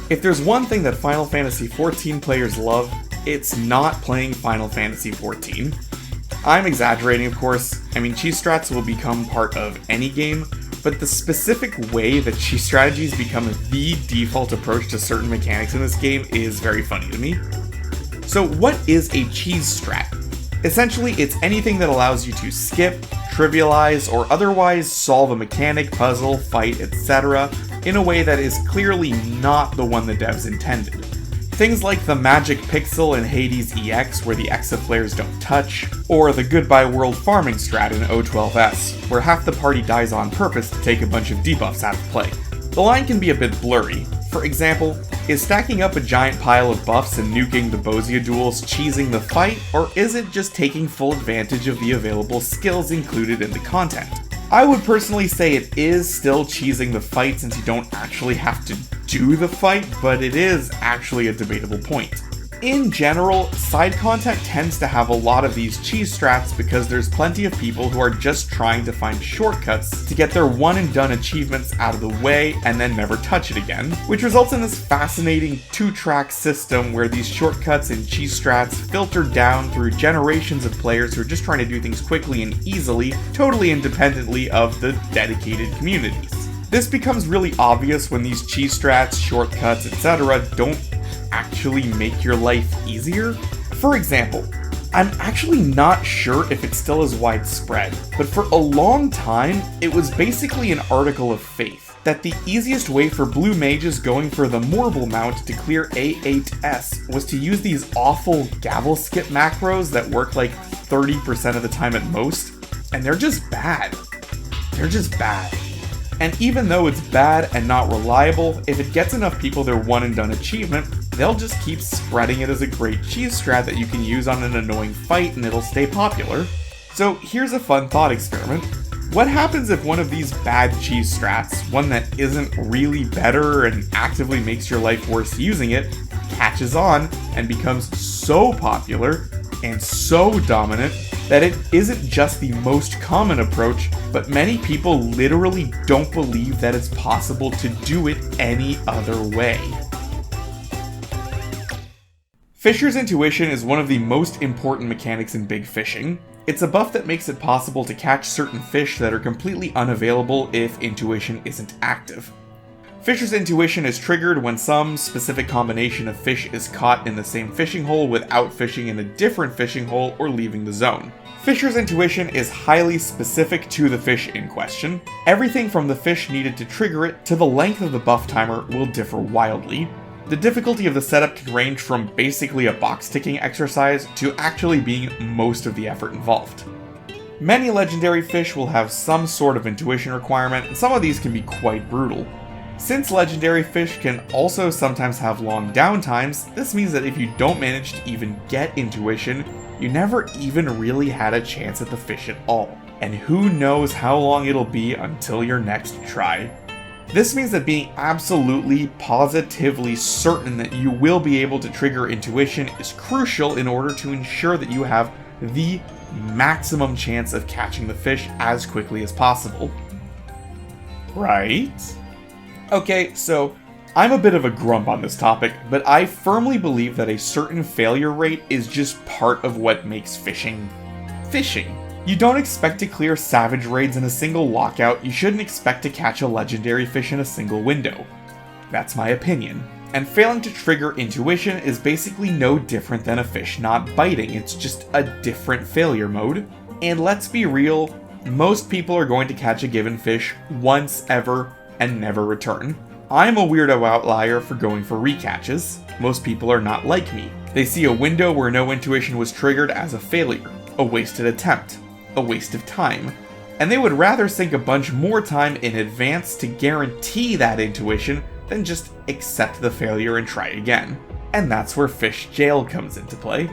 If there's one thing that Final Fantasy XIV players love, it's not playing Final Fantasy XIV. I'm exaggerating, of course. I mean, cheese strats will become part of any game, but the specific way that cheese strategies become the default approach to certain mechanics in this game is very funny to me. So what is a cheese strat? Essentially, it's anything that allows you to skip, trivialize, or otherwise solve a mechanic, puzzle, fight, etc. in a way that is clearly not the one the devs intended. Things like the Magic Pixel in Hades EX, where the EXA flares don't touch, or the Goodbye World farming strat in O12S, where half the party dies on purpose to take a bunch of debuffs out of play. The line can be a bit blurry. For example, is stacking up a giant pile of buffs and nuking the Bozia duels cheesing the fight, or is it just taking full advantage of the available skills included in the content? I would personally say it is still cheesing the fight since you don't actually have to do the fight, but it is actually a debatable point. In general, side content tends to have a lot of these cheese strats because there's plenty of people who are just trying to find shortcuts to get their one and done achievements out of the way and then never touch it again, which results in this fascinating two-track system where these shortcuts and cheese strats filter down through generations of players who are just trying to do things quickly and easily, totally independently of the dedicated communities. This becomes really obvious when these cheese strats, shortcuts, etc. don't actually make your life easier. For example, I'm actually not sure if it still is widespread, but for a long time, it was basically an article of faith that the easiest way for blue mages going for the Morble mount to clear A8S was to use these awful gavel skip macros that work like 30% of the time at most, and they're just bad. They're just bad. And even though it's bad and not reliable, if it gets enough people their one and done achievement, they'll just keep spreading it as a great cheese strat that you can use on an annoying fight and it'll stay popular. So here's a fun thought experiment. What happens if one of these bad cheese strats, one that isn't really better and actively makes your life worse using it, catches on and becomes so popular and so dominant that it isn't just the most common approach, but many people literally don't believe that it's possible to do it any other way. Fisher's Intuition is one of the most important mechanics in big fishing. It's a buff that makes it possible to catch certain fish that are completely unavailable if Intuition isn't active. Fisher's Intuition is triggered when some specific combination of fish is caught in the same fishing hole without fishing in a different fishing hole or leaving the zone. Fisher's Intuition is highly specific to the fish in question. Everything from the fish needed to trigger it to the length of the buff timer will differ wildly. The difficulty of the setup can range from basically a box-ticking exercise to actually being most of the effort involved. Many legendary fish will have some sort of intuition requirement, and some of these can be quite brutal. Since legendary fish can also sometimes have long downtimes, this means that if you don't manage to even get intuition, you never even really had a chance at the fish at all. And who knows how long it'll be until your next try. This means that being absolutely, positively certain that you will be able to trigger intuition is crucial in order to ensure that you have the maximum chance of catching the fish as quickly as possible. Right? Okay, so I'm a bit of a grump on this topic, but I firmly believe that a certain failure rate is just part of what makes fishing fishing. You don't expect to clear savage raids in a single lockout, you shouldn't expect to catch a legendary fish in a single window. That's my opinion. And failing to trigger intuition is basically no different than a fish not biting, it's just a different failure mode. And let's be real, most people are going to catch a given fish once ever and never return. I'm a weirdo outlier for going for recatches. Most people are not like me. They see a window where no intuition was triggered as a failure, a wasted attempt, a waste of time, and they would rather sink a bunch more time in advance to guarantee that intuition than just accept the failure and try again. And that's where Fish Jail comes into play.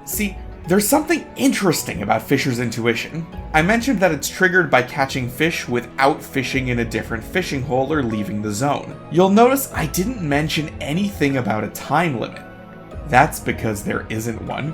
See, there's something interesting about Fisher's Intuition. I mentioned that it's triggered by catching fish without fishing in a different fishing hole or leaving the zone. You'll notice I didn't mention anything about a time limit. That's because there isn't one.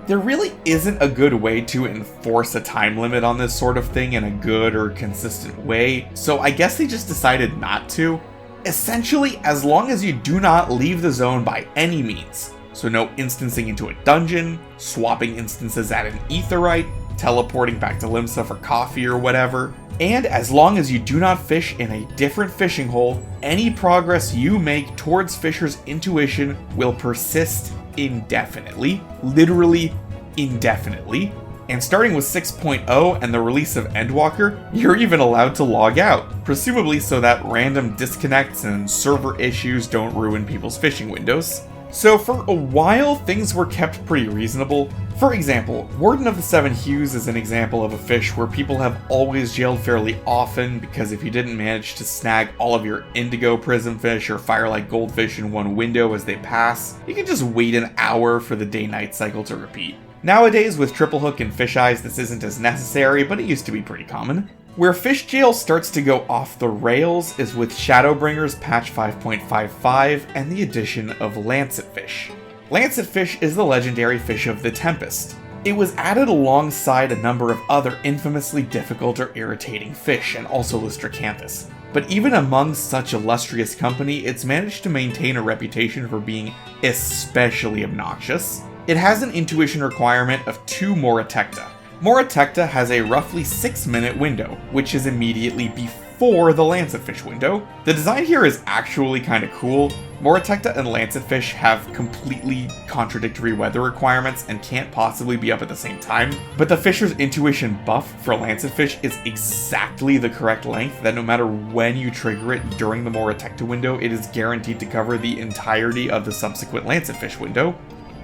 There really isn't a good way to enforce a time limit on this sort of thing in a good or consistent way, so I guess they just decided not to. Essentially, as long as you do not leave the zone by any means. So no instancing into a dungeon, swapping instances at an aetheryte, teleporting back to Limsa for coffee or whatever. And as long as you do not fish in a different fishing hole, any progress you make towards Fisher's intuition will persist indefinitely. Literally indefinitely. And starting with 6.0 and the release of Endwalker, you're even allowed to log out, presumably so that random disconnects and server issues don't ruin people's fishing windows. So for a while, things were kept pretty reasonable. For example, Warden of the Seven Hues is an example of a fish where people have always jailed fairly often, because if you didn't manage to snag all of your indigo prismfish or firelight goldfish in one window as they pass, you can just wait an hour for the day-night cycle to repeat. Nowadays, with Triple Hook and Fish Eyes, this isn't as necessary, but it used to be pretty common. Where Fish Jail starts to go off the rails is with Shadowbringers patch 5.55 and the addition of Lancetfish. Lancetfish is the legendary fish of the Tempest. It was added alongside a number of other infamously difficult or irritating fish, and also Lystracanthus. But even among such illustrious company, it's managed to maintain a reputation for being especially obnoxious. It has an intuition requirement of 2 Moratecta. Moratecta has a roughly 6-minute window, which is immediately before the Lancetfish window. The design here is actually kinda cool. Moratecta and Lancetfish have completely contradictory weather requirements and can't possibly be up at the same time, but the Fisher's intuition buff for Lancetfish is exactly the correct length that no matter when you trigger it during the Moratecta window, it is guaranteed to cover the entirety of the subsequent Lancetfish window.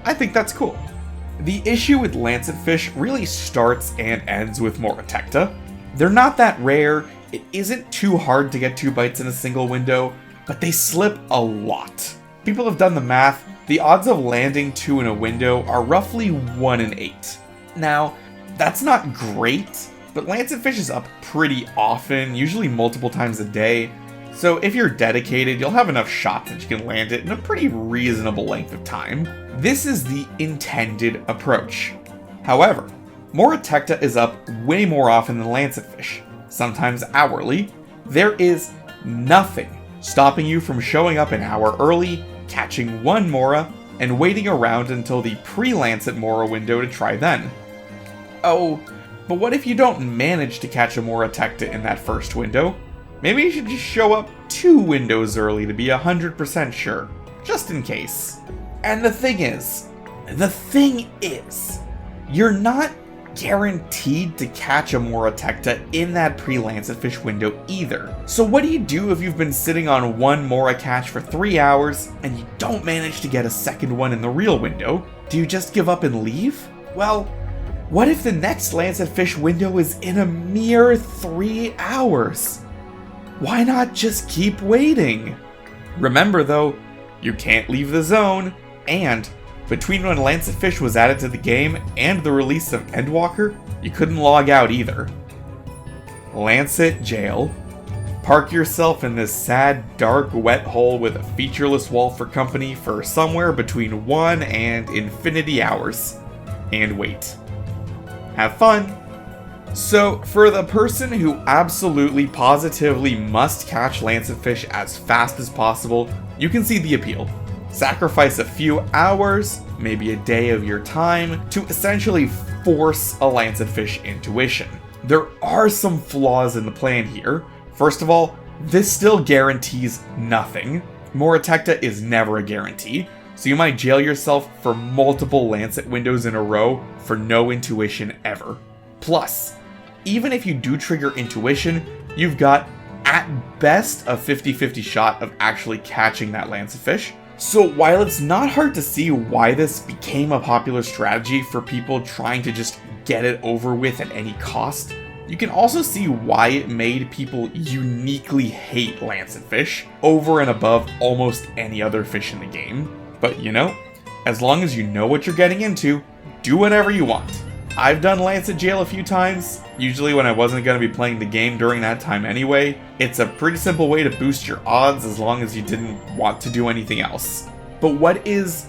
I think that's cool. The issue with Lancetfish really starts and ends with Moratecta. They're not that rare, it isn't too hard to get 2 bites in a single window, but they slip a lot. People have done the math, the odds of landing 2 in a window are roughly 1 in 8. Now, that's not great, but Lancetfish is up pretty often, usually multiple times a day, so if you're dedicated, you'll have enough shots that you can land it in a pretty reasonable length of time. This is the intended approach. However, Moratecta is up way more often than Lancetfish, sometimes hourly. There is nothing stopping you from showing up an hour early, catching 1 Mora, and waiting around until the pre-Lancet Mora window to try then. Oh, but what if you don't manage to catch a Moratecta in that first window? Maybe you should just show up 2 windows early to be 100% sure, just in case. And the thing is, you're not guaranteed to catch a Moratecta in that pre-Lancetfish window either. So what do you do if you've been sitting on 1 Mora catch for 3 hours and you don't manage to get a second one in the real window? Do you just give up and leave? Well, what if the next Lancetfish window is in a mere 3 hours? Why not just keep waiting? Remember though, you can't leave the zone, and between when Lancetfish was added to the game and the release of Endwalker, you couldn't log out either. Lancet Jail. Park yourself in this sad, dark, wet hole with a featureless wall for company for somewhere between 1 and infinity hours. And wait. Have fun! So, for the person who absolutely positively must catch Lancetfish as fast as possible, you can see the appeal. Sacrifice a few hours, maybe a day of your time, to essentially force a Lancetfish intuition. There are some flaws in the plan here. First of all, this still guarantees nothing. Moratecta is never a guarantee, so you might jail yourself for multiple Lancet windows in a row for no intuition ever. Plus, even if you do trigger intuition, you've got, at best, a 50-50 shot of actually catching that Lancetfish. So while it's not hard to see why this became a popular strategy for people trying to just get it over with at any cost, you can also see why it made people uniquely hate Lancetfish over and above almost any other fish in the game. But you know, as long as you know what you're getting into, do whatever you want. I've done Lancet Jail a few times, usually when I wasn't going to be playing the game during that time anyway. It's a pretty simple way to boost your odds as long as you didn't want to do anything else. But what is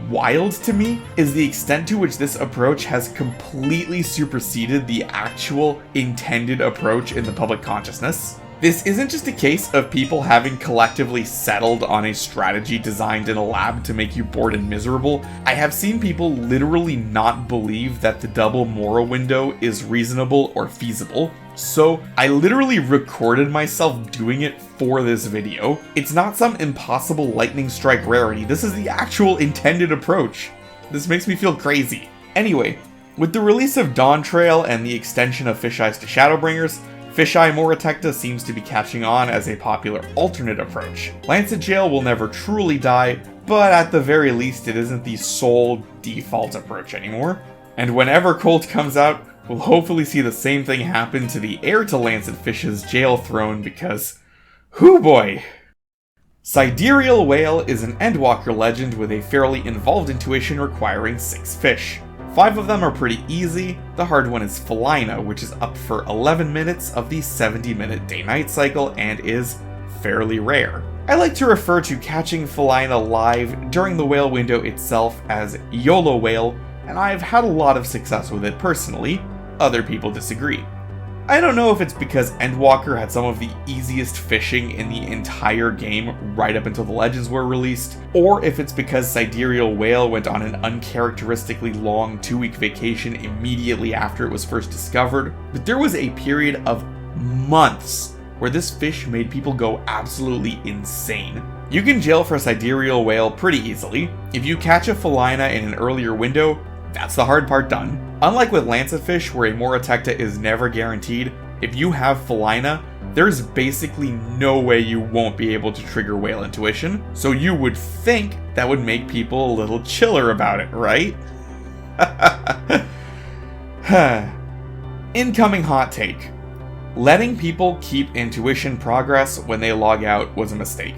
wild to me is the extent to which this approach has completely superseded the actual intended approach in the public consciousness. This isn't just a case of people having collectively settled on a strategy designed in a lab to make you bored and miserable. I have seen people literally not believe that the double Mora window is reasonable or feasible. So I literally recorded myself doing it for this video. It's not some impossible lightning strike rarity, this is the actual intended approach. This makes me feel crazy. Anyway, with the release of Dawn Trail and the extension of Fish Eyes to Shadowbringers, Fisheye Moratecta seems to be catching on as a popular alternate approach. Lancet Jail will never truly die, but at the very least it isn't the sole default approach anymore. And whenever Colt comes out, we'll hopefully see the same thing happen to the heir to Lancetfish's jail throne because, hoo boy! Cidurial Whale is an Endwalker legend with a fairly involved intuition requiring 6 fish. 5 of them are pretty easy. The hard one is Felina, which is up for 11 minutes of the 70-minute day-night cycle and is fairly rare. I like to refer to catching Felina live during the whale window itself as YOLO Whale, and I've had a lot of success with it personally. Other people disagree. I don't know if it's because Endwalker had some of the easiest fishing in the entire game right up until the legends were released, or if it's because Cidurial Whale went on an uncharacteristically long 2-week vacation immediately after it was first discovered, but there was a period of months where this fish made people go absolutely insane. You can jail for Cidurial Whale pretty easily. If you catch a Felina in an earlier window, that's the hard part done. Unlike with Lancetfish, where a Moratecta is never guaranteed, if you have Felina, there's basically no way you won't be able to trigger Whale Intuition, so you would think that would make people a little chiller about it, right? Incoming hot take. Letting people keep intuition progress when they log out was a mistake.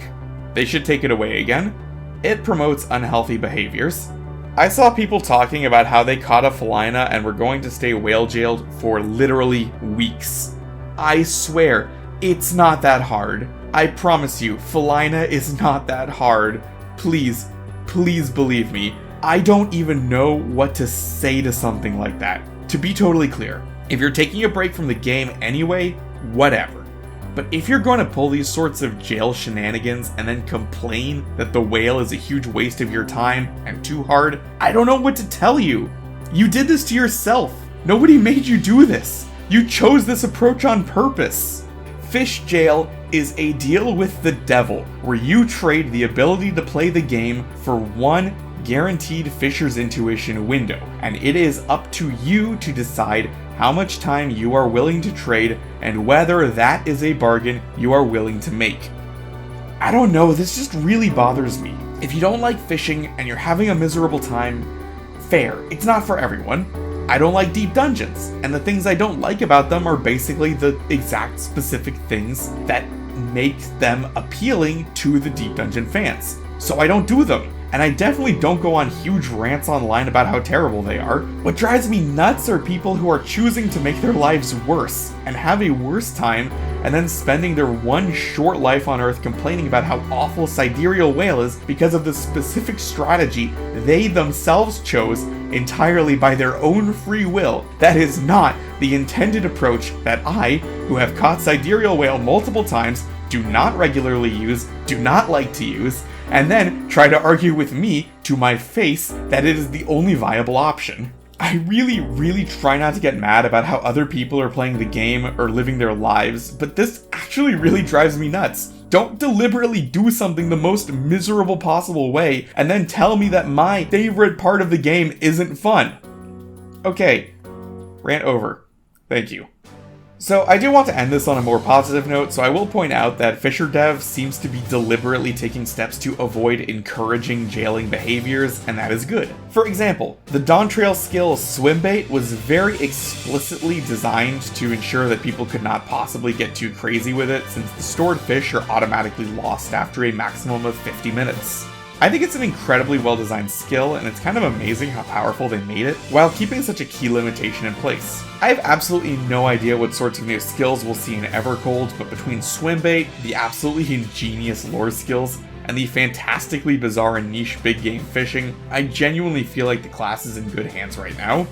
They should take it away again. It promotes unhealthy behaviors. I saw people talking about how they caught a Felina and were going to stay whale jailed for literally weeks. I swear, it's not that hard. I promise you, Felina is not that hard. Please, please believe me. I don't even know what to say to something like that. To be totally clear, if you're taking a break from the game anyway, whatever. But if you're going to pull these sorts of jail shenanigans and then complain that the whale is a huge waste of your time and too hard, I don't know what to tell you. You did this to yourself. Nobody made you do this. You chose this approach on purpose. Fish Jail is a deal with the devil, where you trade the ability to play the game for one guaranteed Fisher's Intuition window, and it is up to you to decide how much time you are willing to trade and whether that is a bargain you are willing to make. I don't know, this just really bothers me. If you don't like fishing and you're having a miserable time, fair, it's not for everyone. I don't like deep dungeons, and the things I don't like about them are basically the exact specific things that make them appealing to the deep dungeon fans. So I don't do them. And I definitely don't go on huge rants online about how terrible they are. What drives me nuts are people who are choosing to make their lives worse, and have a worse time, and then spending their one short life on Earth complaining about how awful Cidurial Whale is because of the specific strategy they themselves chose entirely by their own free will. That is not the intended approach that I, who have caught Cidurial Whale multiple times, do not regularly use, do not like to use, and then try to argue with me to my face that it is the only viable option. I really try not to get mad about how other people are playing the game or living their lives, but this actually really drives me nuts. Don't deliberately do something the most miserable possible way and then tell me that my favorite part of the game isn't fun. Okay, rant over. Thank you. So I do want to end this on a more positive note, so I will point out that Fisher Dev seems to be deliberately taking steps to avoid encouraging jailing behaviors, and that is good. For example, the Dawn Trail skill Swimbait was very explicitly designed to ensure that people could not possibly get too crazy with it, since the stored fish are automatically lost after a maximum of 50 minutes. I think it's an incredibly well-designed skill, and it's kind of amazing how powerful they made it, while keeping such a key limitation in place. I have absolutely no idea what sorts of new skills we'll see in Evercold, but between Swimbait, the absolutely ingenious lore skills, and the fantastically bizarre and niche big game fishing, I genuinely feel like the class is in good hands right now.